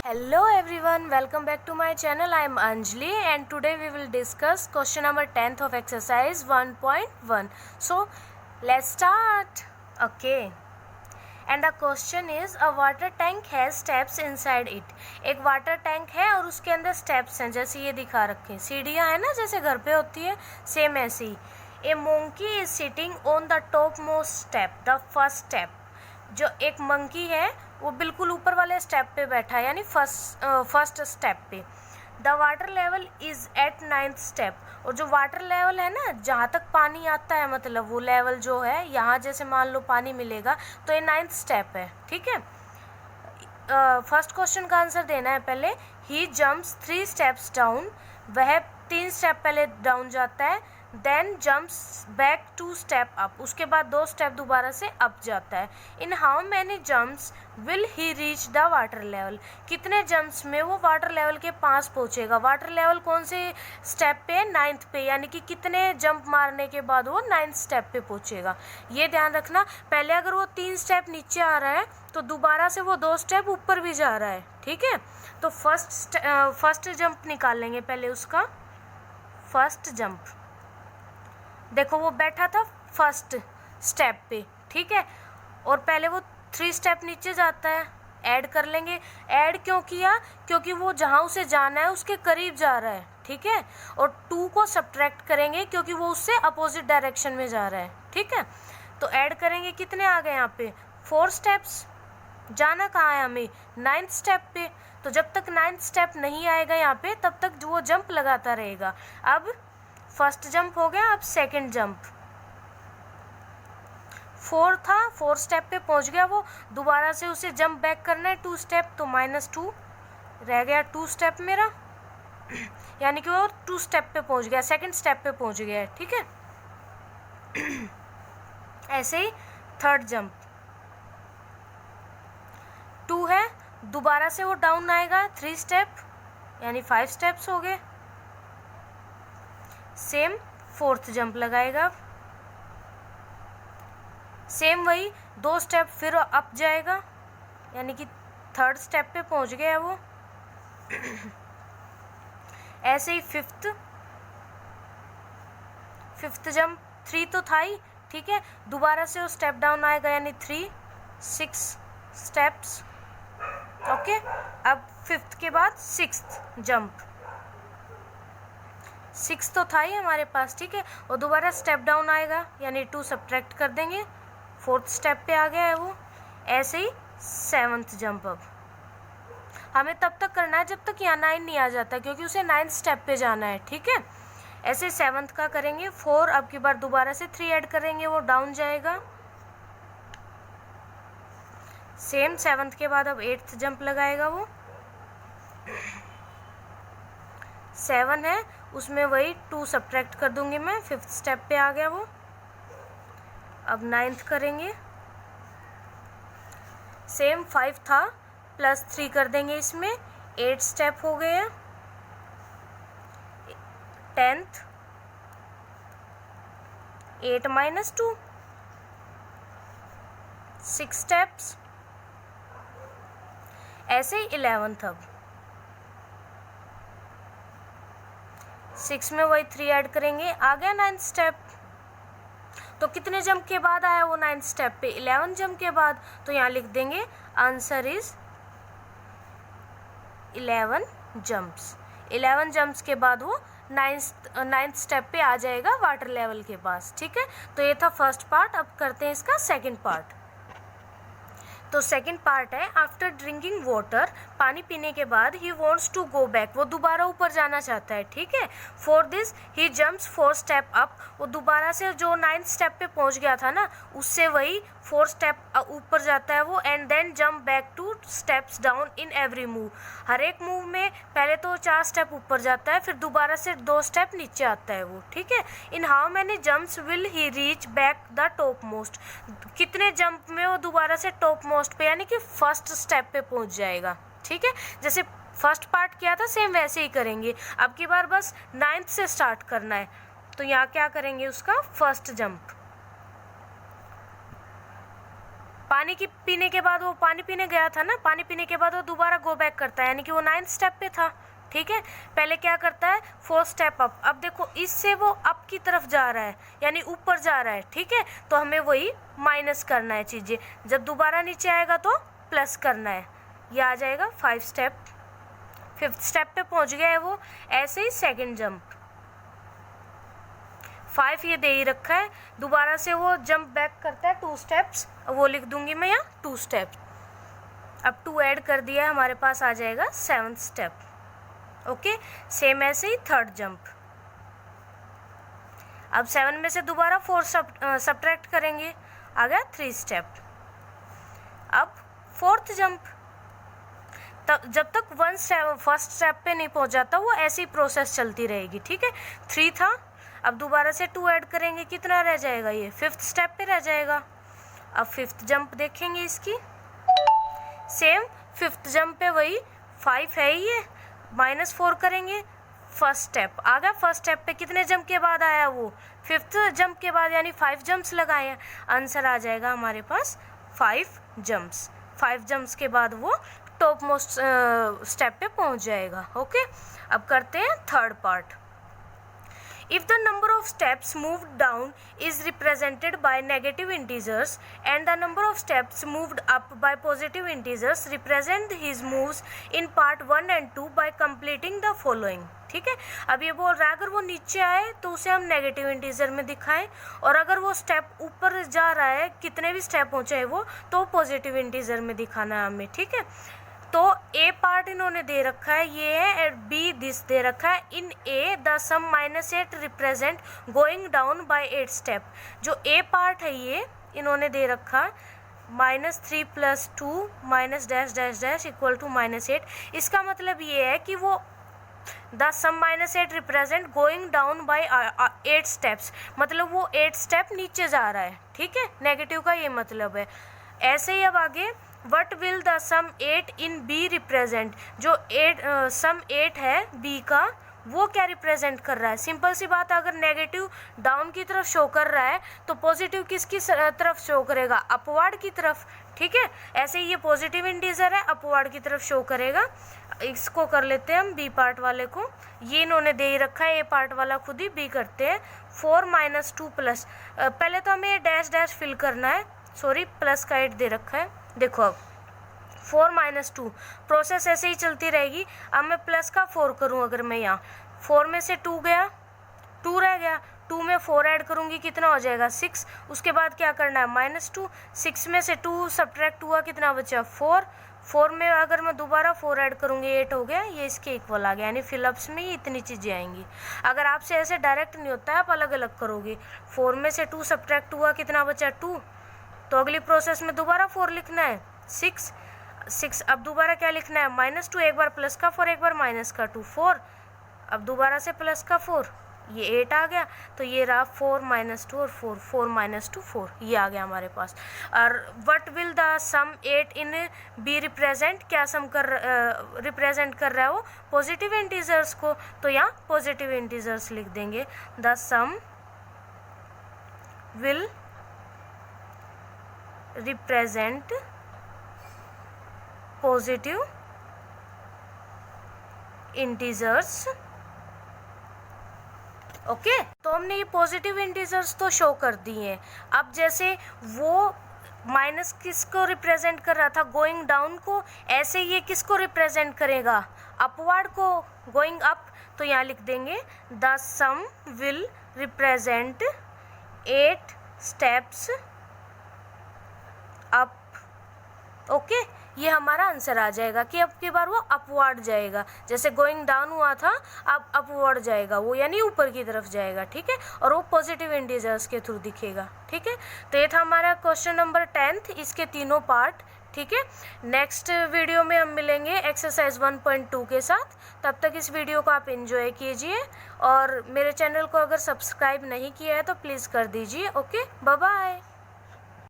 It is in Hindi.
Hello everyone, welcome back to my channel. I am Anjali and today we will discuss question number 10th of exercise 1.1. So let's start. Okay. And the question is a water tank has steps inside it. एक वाटर टैंक है और उसके अंदर स्टेप्स हैं, जैसे ये दिखा रखे हैं, सीढ़ियाँ हैं ना, जैसे घर पे होती है, सेम ऐसे ही. A monkey is sitting on the top most step, the first step. जो एक मंकी है वो बिल्कुल ऊपर वाले स्टेप पे बैठा है, यानी फर्स्ट स्टेप पे. The water level is at 9th step. और जो वाटर लेवल है ना, जहाँ तक पानी आता है, मतलब वो लेवल जो है, यहाँ जैसे मान लो पानी मिलेगा तो ये 9th स्टेप है. ठीक है. फर्स्ट क्वेश्चन का आंसर देना है पहले. He jumps 3 steps down. वह 3 स्टेप पहले डाउन जाता है. Then jumps back 2 step up. उसके बाद 2 स्टेप दोबारा से अप जाता है. In how many jumps will he reach the water level. कितने जम्प्स में वो वाटर लेवल के पास पहुंचेगा. वाटर लेवल कौन से स्टेप पे है? 9th पे. यानी कि कितने जंप मारने के बाद वो 9th स्टेप पे पहुंचेगा. ये ध्यान रखना. पहले अगर वो 3 स्टेप नीचे आ रहा है तो दोबारा से वो 2 स्टेप ऊपर भी जा रहा है. ठीक है. तो फर्स्ट जंप निकाल लेंगे पहले उसका. फर्स्ट जंप देखो, वो बैठा था फर्स्ट स्टेप पे. ठीक है. और पहले वो 3 स्टेप नीचे जाता है. ऐड कर लेंगे. ऐड क्यों किया? क्योंकि वो जहाँ उसे जाना है उसके करीब जा रहा है. ठीक है. और 2 को सब्ट्रैक्ट करेंगे क्योंकि वो उससे अपोजिट डायरेक्शन में जा रहा है. ठीक है. तो ऐड करेंगे. कितने आ गए यहाँ पे? 4 स्टेप्स. जाना कहाँ है हमें? 9th स्टेप पे. तो जब तक 9th स्टेप नहीं आएगा यहाँ पे, तब तक वो जंप लगाता रहेगा. अब फर्स्ट जंप हो गया. अब सेकंड जंप. 4 था, 4 स्टेप पे पहुंच गया वो. दोबारा से उसे जंप बैक करना है 2 स्टेप, तो -2 रह गया. 2 स्टेप मेरा, यानी कि वो 2 स्टेप पे पहुंच गया, सेकंड स्टेप पे पहुंच गया है. ठीक है. ऐसे ही थर्ड जंप 2 है. दोबारा से वो डाउन आएगा 3 स्टेप, यानी 5 स्टेप्स हो गए. सेम फोर्थ जंप लगाएगा. सेम वही 2 स्टेप फिर अप जाएगा, यानी कि थर्ड स्टेप पे पहुंच गया है वो. ऐसे ही फिफ्थ जंप 3 तो था ही. ठीक है. दोबारा से वो स्टेप डाउन आएगा, यानी 6 स्टेप्स. ओके. अब 5th के बाद 6th जंप. 6 तो था ही हमारे पास. ठीक है. और दोबारा स्टेप डाउन आएगा, यानी 2 सब्ट्रैक्ट कर देंगे. 4th स्टेप पे आ गया है वो. ऐसे ही 7th जंप. अब हमें तब तक करना है जब तक यहाँ 9 नहीं आ जाता, क्योंकि उसे 9th स्टेप पे जाना है. ठीक है. ऐसे 7th का करेंगे. 4. अब की बार दोबारा से 3 ऐड करेंगे, वो डाउन जाएगा. सेम 7th के बाद अब 8th जंप लगाएगा वो. 7 है, उसमें वही 2 सब्ट्रैक्ट कर दूंगी मैं. 5th स्टेप पे आ गया वो. अब 9th करेंगे. सेम 5 था, +3 कर देंगे इसमें. 8 स्टेप हो गए. 10th 8 - 2 6 steps. ऐसे ही 11th. अब 6 में वही 3 ऐड करेंगे, आ गया 9th स्टेप. तो कितने जंप के बाद आया वो 9th स्टेप पे? 11 जंप के बाद. तो यहाँ लिख देंगे आंसर इज 11 जंप्स. 11 जंप्स के बाद वो 9th स्टेप पे आ जाएगा वाटर लेवल के पास. ठीक है. तो ये था फर्स्ट पार्ट. अब करते हैं इसका सेकंड पार्ट. तो सेकंड पार्ट है, आफ्टर ड्रिंकिंग वाटर. पानी पीने के बाद he wants to go back. वो दोबारा ऊपर जाना चाहता है. ठीक है. For this he jumps 4 step up. वो दोबारा से जो 9th स्टेप पे पहुंच गया था ना, उससे वही 4 स्टेप ऊपर जाता है वो. And then jump back 2 steps down in every move. हर एक मूव में पहले तो 4 स्टेप ऊपर जाता है, फिर दोबारा से 2 स्टेप नीचे आता है वो. ठीक है. In how many jumps will he reach back the top most. कितने जंप में वो दोबारा से टॉप मोस्ट पे, यानी कि फर्स्ट स्टेप पे पहुंच जाएगा. ठीक है. जैसे फर्स्ट पार्ट किया था सेम वैसे ही करेंगे. अब की बार बस 9th से स्टार्ट करना है. तो यहाँ क्या करेंगे? उसका फर्स्ट जंप. पानी की पीने के बाद वो पानी पीने गया था ना, पानी पीने के बाद वो दोबारा गो बैक करता है, यानी कि वो 9th स्टेप पे था। ठीक है, पहले क्या करता है 4 स्टेप अप। अब देखो इससे वो अप की तरफ जा रहा है, यानी ऊपर जा रहा है। ठीक है, तो हमें वही माइनस करना है चीज़ें, जब दोबारा नीचे आएगा तो प्लस करना है। ये आ जाएगा 5 स्टेप। 5th स्टेप पे पहुंच गया है वो। ऐसे ही सेकंड जंप 5 ये दे ही रखा है, दोबारा से वो जंप बैक करता है 2 स्टेप्स, वो लिख दूंगी मैं यहाँ 2 स्टेप्स। अब 2 ऐड कर दिया है, हमारे पास आ जाएगा 7th स्टेप। ओके, सेम ऐसे ही थर्ड जंप। अब 7 में से दोबारा 4 सब्ट्रैक्ट करेंगे, आ गया 3 स्टेप। अब 4th जंप, तब जब तक फर्स्ट स्टेप पे नहीं पहुंच जाता वो ऐसी प्रोसेस चलती रहेगी। ठीक है, 3 था, अब दोबारा से 2 ऐड करेंगे, कितना रह जाएगा, ये 5th स्टेप पे रह जाएगा। अब 5th जंप देखेंगे इसकी, सेम 5th जंप पे वही 5 है, ये -4 करेंगे, फर्स्ट स्टेप आ गया। फर्स्ट स्टेप पे कितने जंप के बाद आया वो, 5th जंप के बाद, यानी 5 जंप्स लगाए हैं। आंसर आ जाएगा हमारे पास 5 जंप्स। 5 जंप्स के बाद वो टॉप मोस्ट स्टेप पे पहुंच जाएगा। ओके, अब करते हैं third part. If the number of steps moved down is represented by negative integers and the number of steps moved up by positive integers, represent his moves in part 1 and 2 by completing the following। ठीक है, अब ये बोल रहा है अगर वो नीचे आए तो उसे हम नेगेटिव इंटीजर में दिखाएं, और अगर वो स्टेप ऊपर जा रहा है, कितने भी स्टेप हो चाहे वो, तो पॉजिटिव इंटीजर में दिखाना है हमें। ठीक है, तो ए पार्ट इन्होंने दे रखा है, ये है, और बी दिस दे रखा है। In a the sum -8 represent going down by 8 step. जो ए पार्ट है ये इन्होंने दे रखा -3 + 2 --- इक्वल टू -8। इसका मतलब ये है कि वो the sum -8 represent going down by 8 steps, मतलब वो 8 स्टेप नीचे जा रहा है। ठीक है, नेगेटिव का ये मतलब है। ऐसे ही अब आगे, what will the sum 8 in be represent. जो सम 8 है बी का, वो क्या रिप्रेजेंट कर रहा है। सिंपल सी बात, अगर नेगेटिव डाउन की तरफ शो कर रहा है तो पॉजिटिव किसकी तरफ शो करेगा, अपवर्ड की तरफ। ठीक है, ऐसे ही ये पॉजिटिव इंटीजर है, अपवर्ड की तरफ शो करेगा। इसको कर लेते हैं हम बी पार्ट वाले को, ये इन्होंने दे ही रखा है, ए पार्ट वाला खुद ही बी करते हैं। 4 - 2 प्लस, पहले तो हमें ये डैश फिल करना है, सॉरी प्लस का 8 दे रखा है। देखो अब 4 - 2 प्रोसेस ऐसे ही चलती रहेगी। अब मैं प्लस का 4 करूं, अगर मैं यहाँ 4 में से 2 गया, 2 रह गया, 2 में 4 ऐड करूंगी, कितना हो जाएगा 6। उसके बाद क्या करना है -2, 6 में से 2 सब्ट्रैक्ट हुआ, कितना बचा 4। 4 में अगर मैं दोबारा 4 ऐड करूंगी, 8 हो गया, ये इसके इक्वल आ गया, यानी फिलअप्स में ही इतनी चीज़ें आएंगी। अगर आपसे ऐसे डायरेक्ट नहीं होता है, आप अलग अलग करोगे। 4 में से 2 सब्ट्रैक्ट हुआ, कितना बचा 2, तो अगली प्रोसेस में दोबारा 4 लिखना है, 6। अब दोबारा क्या लिखना है, -2, एक बार प्लस का 4, एक बार माइनस का 2, 4। अब दोबारा से प्लस का 4, ये 8 आ गया, तो ये रहा 4 - 2 और 4 - 2 4, ये आ गया हमारे पास। और what will the sum 8 in be represent, क्या सम रिप्रेजेंट कर रहा है वो, पॉजिटिव इंटीजर्स को, तो यहाँ पॉजिटिव इंटीजर्स लिख देंगे। The sum will represent positive integers. Okay, तो हमने ये पॉजिटिव इंटीजर्स तो शो कर दिए हैं। अब जैसे वो माइनस किसको रिप्रेजेंट कर रहा था, गोइंग डाउन को, ऐसे ये किसको रिप्रेजेंट करेगा, अपवर्ड को, गोइंग अप। तो यहाँ लिख देंगे the sum will represent 8 steps up. Okay, ये हमारा आंसर आ जाएगा कि अब की बार वो अपवर्ड जाएगा, जैसे गोइंग डाउन हुआ था, अब अपवर्ड जाएगा वो, यानी ऊपर की तरफ जाएगा। ठीक है, और वो पॉजिटिव इंटीजर्स के थ्रू दिखेगा। ठीक है, तो ये था हमारा क्वेश्चन नंबर 10, इसके तीनों पार्ट। ठीक है, नेक्स्ट वीडियो में हम मिलेंगे एक्सरसाइज 1.2 के साथ। तब तक इस वीडियो को आप एंजॉय कीजिए, और मेरे चैनल को अगर सब्सक्राइब नहीं किया है तो प्लीज़ कर दीजिए। Okay, bye bye.